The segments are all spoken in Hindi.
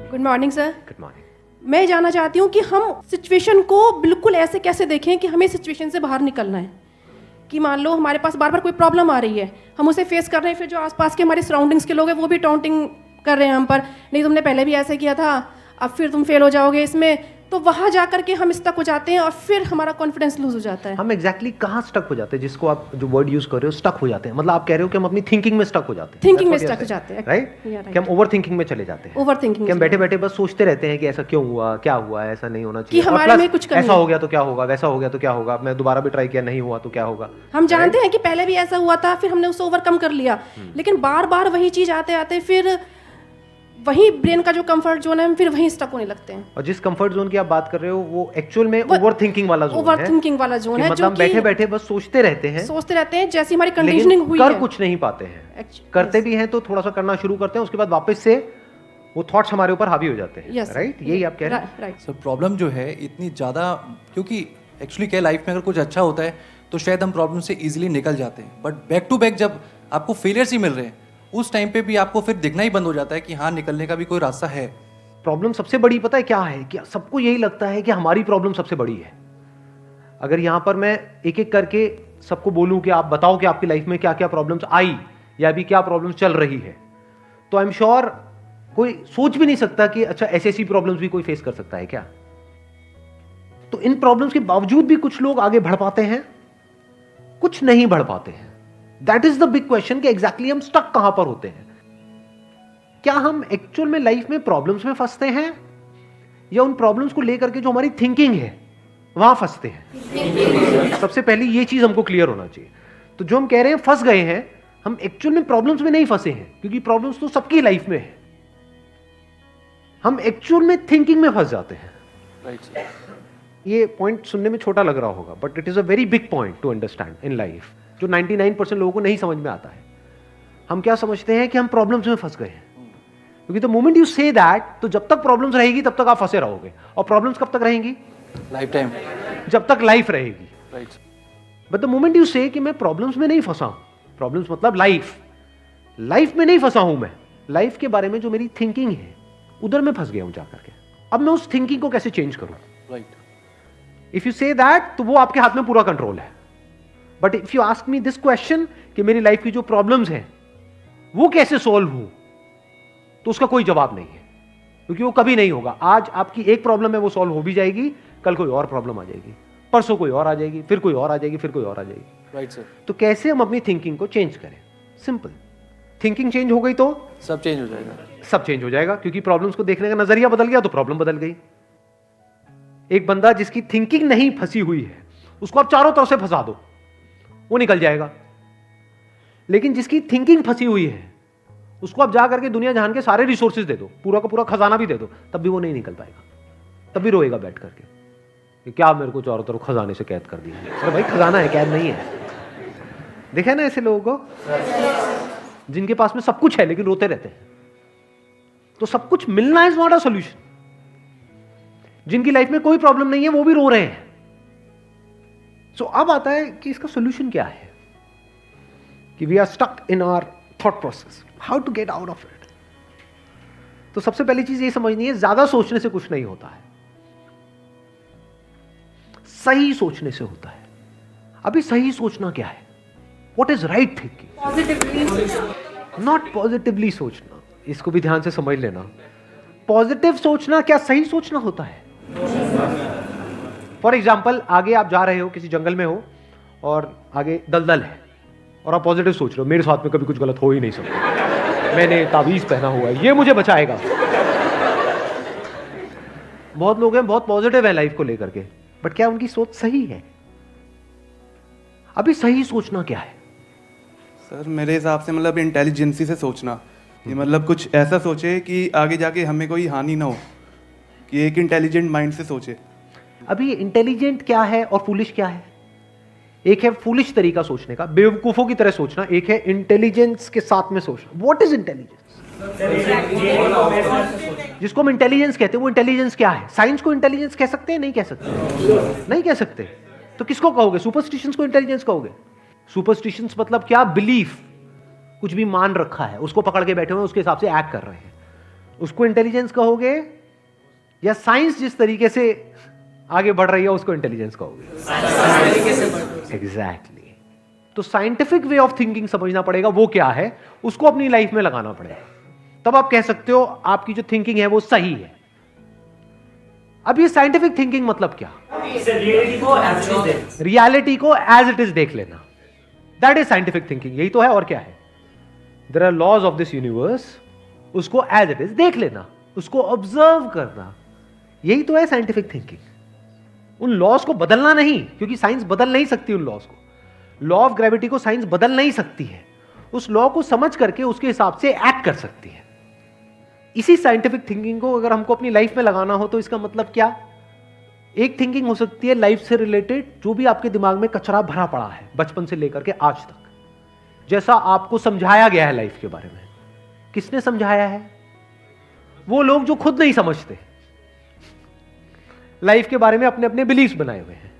Good morning sir. Good morning. मैं जानना चाहती हूँ कि हम सिचुएशन को बिल्कुल ऐसे कैसे देखें कि हमें सिचुएशन से बाहर निकलना है। कि मान लो हमारे पास बार बार कोई प्रॉब्लम आ रही है, हम उसे फेस कर रहे हैं, फिर जो आसपास के हमारे सराउंडिंग्स के लोग हैं वो भी टाउंटिंग कर रहे हैं हम पर, नहीं तुमने पहले भी ऐसे किया था, अब फिर तुम फेल हो जाओगे इसमें, तो वहाँ जा करके हम स्टक हो जाते हैं और फिर हमारा कॉन्फिडेंस लूज हो जाता है। हम एग्जैक्टली कहाँ स्टक हो जाते हैं, जिसको आप जो वर्ड यूज कर रहे हो स्टक हो जाते हैं, मतलब आप कह रहे हो कि हम अपनी थिंकिंग में स्टक हो जाते हैं। थिंकिंग में स्टक हो जाते हैं, राइट? कि हम ओवर थिंकिंग में चले जाते हैं। ओवर थिंकिंग कि हम बैठे बैठे बस सोचते रहते हैं कि ऐसा क्यों हुआ, क्या हुआ, ऐसा नहीं होना चाहिए, कि हमारे में कुछ कमी ऐसा हो गया तो क्या होगा, वैसा हो गया तो क्या होगा, मैं दोबारा भी ट्राई किया नहीं हुआ तो क्या होगा। हम जानते हैं कि पहले भी ऐसा हुआ था, फिर हमने उसे ओवरकम कर लिया, लेकिन बार बार वही चीज आते आते फिर वही ब्रेन का जो कंफर्ट जोन है, हम फिर वहीं स्टक होने लगते हैं। और जिस कंफर्ट जोन की आप बात कर रहे हो वो एक्चुअल में ओवर थिंकिंग वाला जोन है। ओवर थिंकिंग वाला जोन है, मतलब बैठे बैठे बस सोचते रहते हैं जैसी हमारी कंडीशनिंग हुई है, कर कुछ नहीं पाते हैं। करते भी हैं तो थोड़ा सा करना शुरू करते हैं, उसके बाद वापस से वो थॉट्स हमारे ऊपर हावी हो जाते हैं। राइट? यही आप कह रहे हैं। राइट सर, प्रॉब्लम जो है इतनी ज़्यादा, क्योंकि एक्चुअली क्या लाइफ में अगर कुछ अच्छा होता है तो शायद हम प्रॉब्लम से इजीली निकल जाते हैं, बट बैक टू बैक जब आपको फेलियर्स ही मिल रहे हैं उस टाइम पे भी आपको फिर दिखना ही बंद हो जाता है कि हाँ, निकलने का भी कोई रास्ता है। प्रॉब्लम सबसे बड़ी पता है क्या है? कि सबको यही लगता है कि हमारी प्रॉब्लम सबसे बड़ी है। अगर यहां पर मैं एक एक करके सबको बोलूं कि आप बताओ कि आपकी लाइफ में क्या क्या प्रॉब्लम्स आई या अभी क्या प्रॉब्लम्स चल रही है, तो आई एम श्योर कोई सोच भी नहीं सकता कि अच्छा ऐसी ऐसी प्रॉब्लम्स भी कोई फेस कर सकता है क्या। तो इन प्रॉब्लम्स के बावजूद भी कुछ लोग आगे बढ़ पाते हैं, कुछ नहीं बढ़ पाते हैं। That is the big question कि एग्जैक्टली हम स्टक कहां पर होते हैं। क्या हम एक्चुअल में लाइफ में प्रॉब्लम्स में फंसते हैं या उन प्रॉब्लम्स को लेकर के जो हमारी थिंकिंग है वहां फंसते हैं? सबसे पहले ये चीज हमको क्लियर होना चाहिए। तो जो हम कह रहे हैं फंस गए हैं, हम एक्चुअल में प्रॉब्लम्स में नहीं फंसे हैं, क्योंकि प्रॉब्लम्स तो सबकी लाइफ में है। हम एक्चुअल में थिंकिंग में फंस जाते हैं। राइट। ये पॉइंट सुनने में छोटा लग रहा होगा, but it is a very big point two understand in life, जो 99% लोगों को नहीं समझ में आता है। हम क्या समझते हैं कि हम प्रॉब्लम्स में फंस गए हैं, क्योंकि the moment you say that, तो जब तक प्रॉब्लम्स रहेगी तब तक आप फंसे रहोगे। और प्रॉब्लम्स कब तक रहेंगी? लाइफ टाइम, जब तक लाइफ रहेगी। Right. But the moment you से कि मैं प्रॉब्लम्स में नहीं फंसा हूं, प्रॉब्लम्स मतलब लाइफ में नहीं फंसा हूं, मैं लाइफ के बारे में जो मेरी थिंकिंग है उधर मैं फंस गया हूं जाकर के। अब मैं उस थिंकिंग को कैसे चेंज करूं? Right. If you say that, तो वो आपके हाथ में पूरा कंट्रोल है। But if you ask me this question कि मेरी लाइफ की जो प्रॉब्लम्स हैं वो कैसे सॉल्व हो, तो उसका कोई जवाब नहीं है, क्योंकि वो कभी नहीं होगा। आज आपकी एक प्रॉब्लम है, वो सॉल्व हो भी जाएगी, कल कोई और प्रॉब्लम आ जाएगी, परसों कोई और आ जाएगी, फिर कोई और आ जाएगी, फिर कोई और आ जाएगी। Right sir. तो कैसे हम अपनी थिंकिंग को चेंज करें? सिंपल। थिंकिंग चेंज हो गई तो सब चेंज हो जाएगा। सब चेंज हो जाएगा, क्योंकि प्रॉब्लम्स को देखने का नजरिया बदल गया तो प्रॉब्लम बदल गई। एक बंदा जिसकी थिंकिंग नहीं फंसी हुई है, उसको आप चारों तरफ से फंसा दो, वो निकल जाएगा। लेकिन जिसकी थिंकिंग फंसी हुई है, उसको आप जा करके दुनिया जहान के सारे रिसोर्सेज दे दो, पूरा का पूरा खजाना भी दे दो, तब भी वो नहीं निकल पाएगा। तब भी रोएगा बैठ करके कि क्या मेरे को चारों तरफ खजाने से कैद कर दिया। अरे भाई, खजाना है, कैद नहीं है। देखा ना ऐसे लोगों को जिनके पास में सब कुछ है लेकिन रोते रहते हैं। तो सब कुछ मिलना इज नॉट अ सोल्यूशन। जिनकी लाइफ में कोई प्रॉब्लम नहीं है वो भी रो रहे हैं। सो अब आता है कि इसका सोल्यूशन क्या है, कि we are stuck in our thought process, how to get out of it. तो सबसे पहली चीज ये समझनी है, ज्यादा सोचने से कुछ नहीं होता है, सही सोचने से होता है। अभी सही सोचना क्या है? What is right thinking, not positively सोचना। इसको भी ध्यान से समझ लेना। पॉजिटिव सोचना क्या सही सोचना होता है? फॉर एग्जाम्पल, आगे आप जा रहे हो, किसी जंगल में हो और आगे दलदल है, और आप पॉजिटिव सोच रहे हो, मेरे साथ में कभी कुछ गलत हो ही नहीं सकता, मैंने ताबीज पहना हुआ है, ये मुझे बचाएगा। बहुत लोग हैं बहुत पॉजिटिव है लाइफ को लेकर के, बट क्या उनकी सोच सही है? अभी सही सोचना क्या है? सर, मेरे हिसाब से मतलब इंटेलिजेंसी से सोचना, कि मतलब कुछ ऐसा सोचे कि आगे जाके हमें कोई हानि ना हो, कि एक इंटेलिजेंट माइंड से सोचे। अभी इंटेलिजेंट क्या है और फूलिश क्या है? एक है फूलिश तरीका सोचने का, बेवकूफों की तरह सोचना, एक है इंटेलिजेंस के साथ में सोचना। What is intelligence? जिसको हम इंटेलिजेंस कहते हैं, वो इंटेलिजेंस क्या है? साइंस को इंटेलिजेंस कह सकते हैं? नहीं कह सकते। नहीं कह सकते। तो किसको कहोगे? सुपरस्टिशंस को इंटेलिजेंस कहोगे? सुपरस्टिशंस मतलब क्या? बिलीफ, कुछ भी मान रखा है, उसको पकड़ के बैठे हुए हैं, उसके हिसाब से एक्ट कर रहे हैं। उसको इंटेलिजेंस कहोगे या साइंस जिस तरीके से आगे बढ़ रही है उसको इंटेलिजेंस कहोगे? एग्जैक्टली। तो साइंटिफिक वे ऑफ थिंकिंग समझना पड़ेगा, वो क्या है, उसको अपनी लाइफ में लगाना पड़ेगा, तब आप कह सकते हो आपकी जो थिंकिंग है वो सही है। अब ये साइंटिफिक थिंकिंग मतलब क्या? रियलिटी को एज इट इज देख लेना, दैट इज साइंटिफिक थिंकिंग। यही तो है, और क्या है? There are laws of this universe, उसको एज इट इज देख लेना, उसको ऑब्जर्व करना, यही तो है साइंटिफिक थिंकिंग। उन लॉज को बदलना नहीं, क्योंकि साइंस बदल नहीं सकती उन लॉज को। लॉ ऑफ ग्रेविटी को साइंस बदल नहीं सकती है, उस लॉ को समझ करके उसके हिसाब से एक्ट कर सकती है। इसी साइंटिफिक थिंकिंग को अगर हमको अपनी लाइफ में लगाना हो तो इसका मतलब क्या? एक थिंकिंग हो सकती है लाइफ से रिलेटेड, जो भी आपके दिमाग में कचरा भरा पड़ा है बचपन से लेकर के आज तक, जैसा आपको समझाया गया है लाइफ के बारे में। किसने समझाया है? वो लोग जो खुद नहीं समझते, लाइफ के बारे में अपने अपने बिलीफ्स बनाए हुए हैं,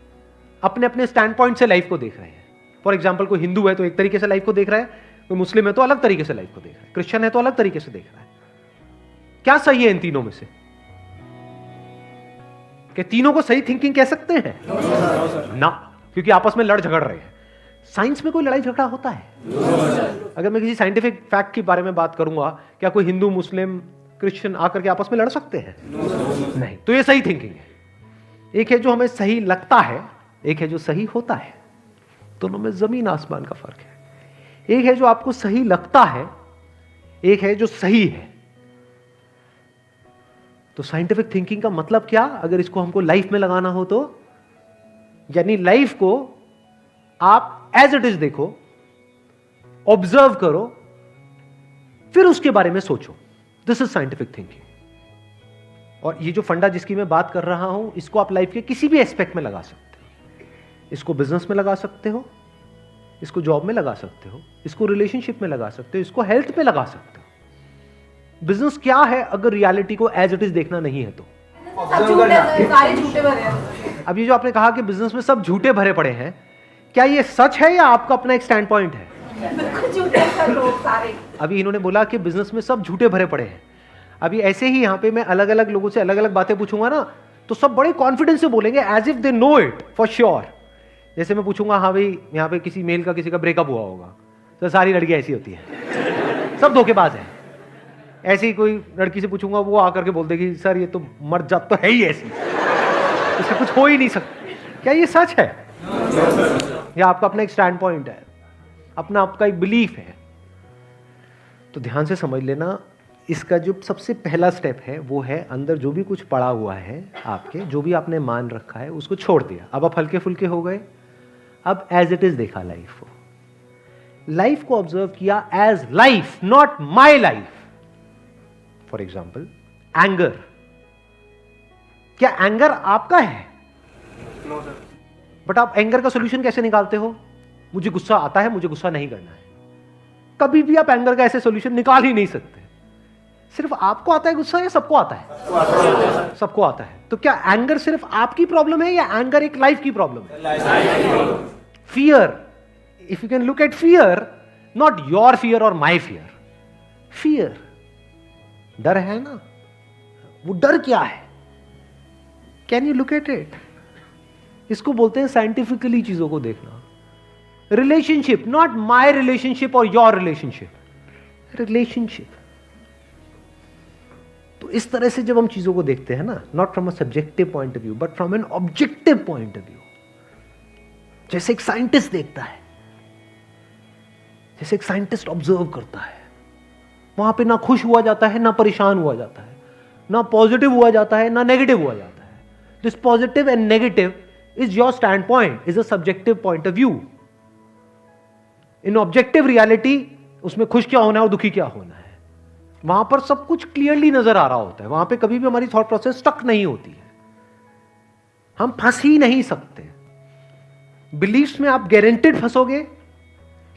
अपने अपने स्टैंड पॉइंट से लाइफ को देख रहे हैं। फॉर एग्जाम्पल, कोई हिंदू है तो एक तरीके से लाइफ को देख रहा है, कोई मुस्लिम है तो अलग तरीके से लाइफ को देख रहा है, क्रिश्चियन है तो अलग तरीके से देख रहा है। क्या सही है इन तीनों में से? क्या तीनों को सही थिंकिंग कह सकते हैं? ना, क्योंकि आपस में लड़ झगड़ रहे हैं। साइंस में कोई लड़ाई झगड़ा होता है? अगर मैं किसी साइंटिफिक फैक्ट के बारे में बात करूंगा, क्या कोई हिंदू, मुस्लिम, क्रिश्चियन आकर के आपस में लड़ सकते हैं? नहीं। तो ये सही थिंकिंग है। एक है जो हमें सही लगता है, एक है जो सही होता है। दोनों में जमीन आसमान का फर्क है। एक है जो आपको सही लगता है, एक है जो सही है। तो साइंटिफिक थिंकिंग का मतलब क्या, अगर इसको हमको लाइफ में लगाना हो तो, यानी लाइफ को आप एज इट इज देखो, ऑब्जर्व करो, फिर उसके बारे में सोचो। This is scientific thinking. और ये जो फंडा जिसकी मैं बात कर रहा हूं, इसको आप लाइफ के किसी भी एस्पेक्ट में लगा सकते हो। इसको बिजनेस में लगा सकते हो, इसको जॉब में लगा सकते हो, इसको रिलेशनशिप में लगा सकते हो, इसको हेल्थ में लगा सकते हो। बिजनेस क्या है अगर रियलिटी को एज इट इज देखना नहीं है तो? सारे झूठे भरे हैं। अब ये जो आपने कहा कि बिजनेस में सब झूठे भरे पड़े हैं, क्या ये सच है या आपका अपना एक स्टैंड पॉइंट है? बिल्कुल झूठे हैं लोग सारे। अभी इन्होंने बोला कि बिजनेस में सब झूठे भरे पड़े हैं। अभी ऐसे ही यहाँ पे मैं अलग अलग लोगों से अलग अलग बातें पूछूंगा ना, तो सब बड़े कॉन्फिडेंस से बोलेंगे, as if they know it for sure. जैसे मैं पूछूंगा, हाँ भाई यहाँ पे किसी मेल का किसी का ब्रेकअप हुआ होगा, तो सारी लड़कियां ऐसी होती हैं, सब धोखेबाज है। ऐसे ही कोई लड़की से पूछूंगा, वो आकर के बोल देगी, सर ये तो मर्द जात तो है ही ऐसी, इससे कुछ हो ही नहीं सकता। क्या ये सच है? या आपका अपना एक स्टैंड पॉइंट है, अपना आपका एक बिलीफ है? तो ध्यान से समझ लेना, इसका जो सबसे पहला स्टेप है वो है अंदर जो भी कुछ पड़ा हुआ है आपके, जो भी आपने मान रखा है उसको छोड़ दिया। अब आप हल्के फुल्के हो गए, अब एज इट इज देखा लाइफ को, लाइफ को ऑब्जर्व किया as life, not my life. For example, anger, क्या एंगर आपका है? बट आप एंगर का सोल्यूशन कैसे निकालते हो? मुझे गुस्सा आता है, मुझे गुस्सा नहीं करना है। कभी भी आप एंगर का ऐसे सोल्यूशन निकाल ही नहीं सकते। सिर्फ आपको आता है गुस्सा या सबको आता है? सबको आता है। तो क्या एंगर सिर्फ आपकी प्रॉब्लम है या एंगर एक लाइफ की प्रॉब्लम है? Fear, if you can look at fear, not your fear और माई फियर, फियर, डर है ना, वो डर क्या है? Can you look at it? इसको बोलते हैं साइंटिफिकली चीजों को देखना। रिलेशनशिप, नॉट माई रिलेशनशिप और योर रिलेशनशिप, रिलेशनशिप। तो इस तरह से जब हम चीजों को देखते हैं ना, not from a subjective point of view but from an objective point of view, जैसे एक साइंटिस्ट देखता है, जैसे एक साइंटिस्ट ऑब्जर्व करता है, वहां पे ना खुश हुआ जाता है, ना परेशान हुआ जाता है, ना पॉजिटिव हुआ जाता है, ना नेगेटिव हुआ जाता है। This positive and negative is your stand point, is a subjective point of view. In objective reality, उसमें खुश क्या होना है और दुखी क्या होना है, वहां पर सब कुछ क्लियरली नजर आ रहा होता है। वहां पे कभी भी हमारी थॉट प्रोसेस स्टक नहीं होती है, हम फंस ही नहीं सकते। बिलीफ्स में आप गारंटेड फंसोगे।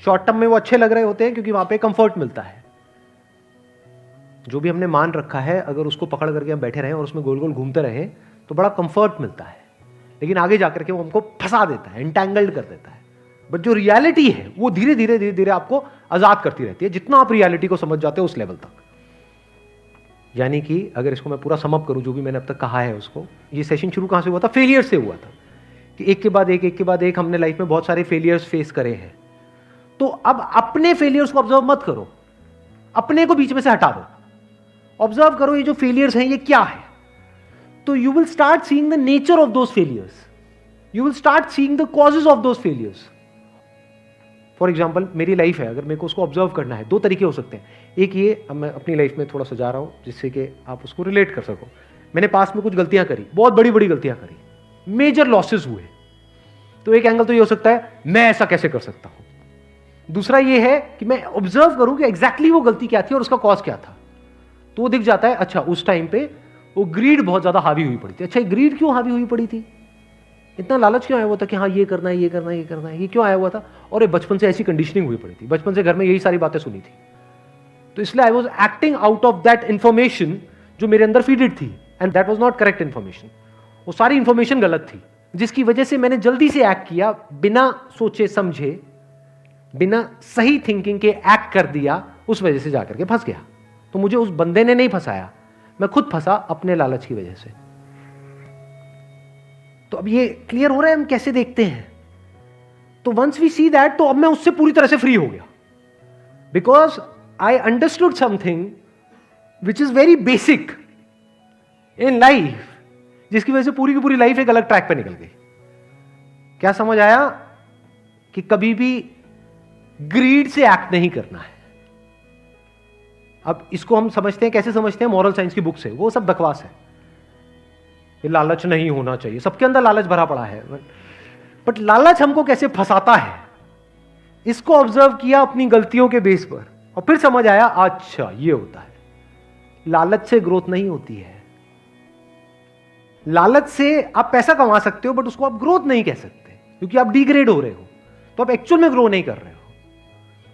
शॉर्ट टर्म में वो अच्छे लग रहे होते हैं क्योंकि वहां पे कंफर्ट मिलता है। जो भी हमने मान रखा है, अगर उसको पकड़ करके हम बैठे रहें और उसमें गोल गोल घूमते रहें तो बड़ा कंफर्ट मिलता है, लेकिन आगे जाकर के वो हमको फंसा देता है, एंटैंगल्ड कर देता है। बट जो रियलिटी है वो धीरे धीरे धीरे धीरे आपको आजाद करती रहती है, जितना आप रियलिटी को समझ जाते हो उस लेवल तक। यानी कि अगर इसको मैं पूरा समअप करूं, जो भी मैंने अब तक कहा है उसको, ये सेशन शुरू कहाँ से हुआ था? फेलियर से हुआ था कि एक के बाद एक हमने लाइफ में बहुत सारे फेलियर्स फेस करे हैं। तो अब अपने फेलियर्स को ऑब्जर्व मत करो, अपने को बीच में से हटा दो, ऑब्जर्व करो ये जो फेलियर्स हैं ये क्या है। तो you will start seeing the nature of those failures, you will start seeing the causes of those failures. For example मेरी लाइफ है, अगर मेरे को उसको ऑब्जर्व करना है, दो तरीके हो सकते हैं। एक ये, अब मैं अपनी लाइफ में थोड़ा सजा रहा हूं जिससे कि आप उसको रिलेट कर सको। मैंने पास में कुछ गलतियां करी, बहुत बड़ी बड़ी गलतियां करी, मेजर लॉसेस हुए। तो एक एंगल तो ये हो सकता है मैं ऐसा कैसे कर सकता हूं। दूसरा ये है कि मैं ऑब्जर्व करूं कि एग्जैक्टली वो गलती क्या थी और उसका कॉज क्या था। तो वो दिख जाता है, अच्छा उस टाइम पे वो ग्रीड बहुत ज्यादा हावी हुई पड़ी थी। अच्छा ग्रीड क्यों हावी हुई पड़ी थी? इतना लालच क्यों आया हुआ था कि हाँ ये करना है, ये करना है, ये करना है, ये क्यों आया हुआ था? और ये बचपन से ऐसी कंडीशनिंग हुई पड़ी थी, बचपन से घर में यही सारी बातें सुनी थी। तो इसलिए I was acting out of that information जो मेरे अंदर फीडेड थी, and that was not correct information. वो सारी इंफॉर्मेशन गलत थी, जिसकी वजह से मैंने जल्दी से एक्ट किया, बिना सोचे समझे, बिना सही थिंकिंग के एक्ट कर दिया, उस वजह से जाकर के फंस गया। तो मुझे उस बंदे ने नहीं फंसाया, मैं खुद फंसा अपने लालच की वजह से। तो अब ये क्लियर हो रहा है हम कैसे देखते हैं। तो वंस वी सी दैट, तो अब मैं उससे पूरी तरह से फ्री हो गया, because I understood something which is very basic in life, जिसकी वजह से पूरी की पूरी लाइफ एक अलग ट्रैक पे निकल गई। क्या समझ आया? कि कभी भी ग्रीड से एक्ट नहीं करना है। अब इसको हम समझते हैं, कैसे समझते हैं? मॉरल साइंस की बुक से। वो सब बकवास है, ये लालच नहीं होना चाहिए, सबके अंदर लालच भरा पड़ा है। बट लालच हमको कैसे फंसाता है, इसको ऑब्जर्व किया अपनी गलतियों के बेस पर, और फिर समझ आया अच्छा ये होता है। लालच से ग्रोथ नहीं होती है। लालच से आप पैसा कमा सकते हो, बट उसको आप ग्रोथ नहीं कह सकते, क्योंकि आप डिग्रेड हो रहे हो, तो आप एक्चुअल में ग्रो नहीं कर रहे हो।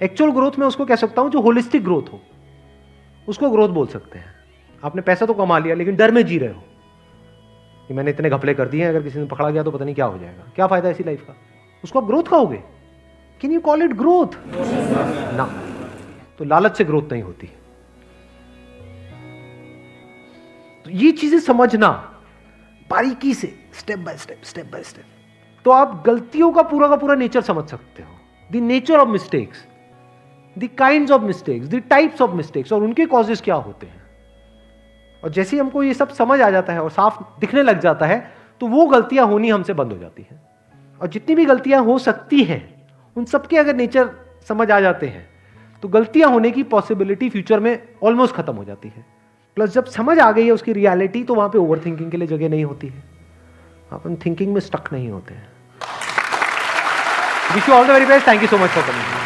एक्चुअल ग्रोथ में उसको कह सकता हूं जो होलिस्टिक ग्रोथ हो, उसको ग्रोथ बोल सकते हैं। आपने पैसा तो कमा लिया, लेकिन डर में जी रहे हो कि मैंने इतने घपले कर दिए हैं, अगर किसी ने पकड़ा गया तो पता नहीं क्या हो जाएगा, क्या फायदा ऐसी लाइफ का। उसको आप ग्रोथ कहोगे? Can you call it growth? ना। तो लालच से ग्रोथ नहीं होती। तो ये चीजें समझना बारीकी से, स्टेप बाय स्टेप, तो आप गलतियों का पूरा नेचर समझ सकते हो। The nature of mistakes, the kinds of mistakes, the types of mistakes, और उनके कॉजेस क्या होते हैं। और जैसे ही हमको ये सब समझ आ जाता है और साफ दिखने लग जाता है, तो वो गलतियां होनी हमसे बंद हो जाती हैं। और जितनी भी गलतियां हो सकती हैं, उन सबके अगर नेचर समझ आ जाते हैं, तो गलतियां होने की पॉसिबिलिटी फ्यूचर में ऑलमोस्ट खत्म हो जाती है। प्लस जब समझ आ गई है उसकी रियलिटी, तो वहां पे ओवर थिंकिंग के लिए जगह नहीं होती है, अपन थिंकिंग में स्टक नहीं होते हैं। Wish you all the very best. Thank you so much for coming.